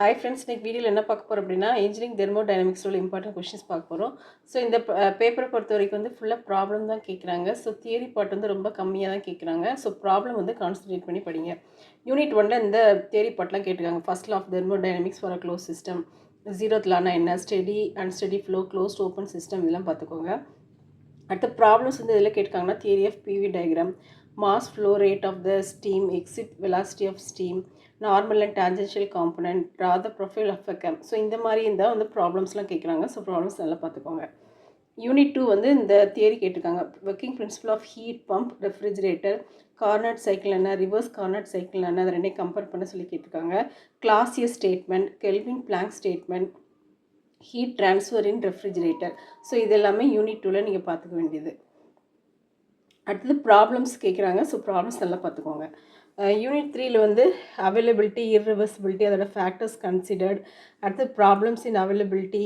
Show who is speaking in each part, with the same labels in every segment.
Speaker 1: Hi friends, இன்றைக்கி வீடியோவில் என்ன பார்க்க போகிறோம் அப்படின்னா இன்ஜினியரிங் தெர்மோடைனமிக்ஸோட இம்பார்ட்டன்ட் கொஷின்ஸ் பார்க்க போகிறோம். ஸோ இந்த பேப்பரை பொறுத்த வரைக்கும் வந்து ஃபுல்லாக ப்ராப்ளம் தான் கேட்குறாங்க. ஸோ தியரி பார்ட் வந்து ரொம்ப கம்மியாக தான் கேட்குறாங்க. ஸோ ப்ராப்ளம் வந்து கான்சன்ட்ரேட் பண்ணி படிங்க. யூனிட் 1 இந்த தியரி பார்ட்லாம் கேட்டிருக்காங்க. First law of thermodynamics for a close system, zeroth லானா என்ன, steady and steady flow, closed open system, இதெல்லாம் பார்த்துக்கோங்க. அடுத்த ப்ராப்ளம்ஸ் வந்து இதில் கேட்டிருக்காங்கன்னா theory of PV diagram, mass flow rate of the steam, exit velocity of steam, normal and tangential component, draw the profile of a cam. So இந்த மாதிரி இருந்தால் வந்து ப்ராப்ளம்ஸ்லாம் கேட்குறாங்க. ஸோ ப்ராப்ளம்ஸ் நல்லா பார்த்துக்கோங்க. யூனிட் 2 வந்து இந்த தியரி கேட்டிருக்காங்க. Working principle of heat pump, refrigerator, Carnot cycle என்ன, ரிவர்ஸ் கார்னட் சைக்கிள் என்ன, அதை ரெண்டையும் கம்பேர் பண்ண சொல்லி கேட்டிருக்காங்க. Clausius statement, Kelvin Planck statement, heat transfer in refrigerator. So இது எல்லாமே யூனிட் 2ல் நீங்கள் பார்த்துக்க வேண்டியது. அடுத்தது ப்ராப்ளம்ஸ் கேட்குறாங்க. ஸோ ப்ராப்ளம்ஸ் நல்லா பார்த்துக்கோங்க. யூனிட் 3ல் வந்து அவைலபிலிட்டி, இர்ரிவர்சிபிலிட்டி, அதோட ஃபேக்டர்ஸ் கன்சிடர்ட், அடுத்து problems in availability,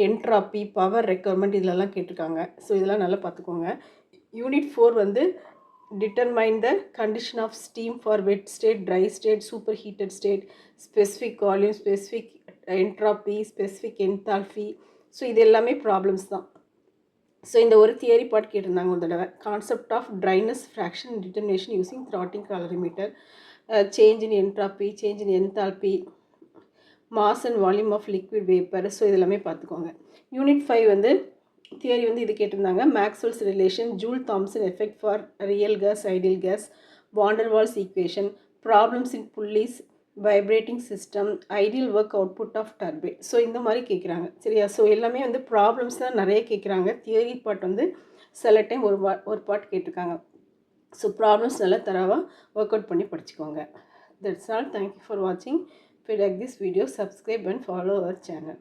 Speaker 1: entropy, power requirement, இதெல்லாம் கேட்டிருக்காங்க. ஸோ இதெல்லாம் நல்லா பார்த்துக்கோங்க. யூனிட் 4 வந்து determine the condition of steam for wet state, dry state, super heated state, specific volume, specific entropy, specific enthalpy. So இது எல்லாமே ப்ராப்ளம்ஸ் தான். ஸோ இந்த ஒரு தியரி பார்ட் கேட்டிருந்தாங்க ஒரு தடவை. Concept of dryness fraction determination using throttling calorimeter, change in entropy, change in enthalpy, mass and volume of liquid vapour. So இதெல்லாமே பார்த்துக்கோங்க. யூனிட் 5 வந்து தியரி வந்து இது கேட்டிருந்தாங்க. Maxwell's relation, Joule Thomson effect for real gas, ideal gas, van der Waals equation, problems in pulleys, vibrating system, ideal work output of turbine. So இந்த மாதிரி கேட்குறாங்க. சரியா? ஸோ எல்லாமே வந்து ப்ராப்ளம்ஸ் தான் நிறைய கேட்குறாங்க. தியரி பார்ட் வந்து சில டைம் ஒரு பார்ட் கேட்டிருக்காங்க. ஸோ ப்ராப்ளம்ஸ் நல்லா தரவாக ஒர்க் அவுட் பண்ணி படிச்சுக்கோங்க. That's all. தேங்க்யூ ஃபார் வாட்சிங். If you like this video, subscribe and follow our channel.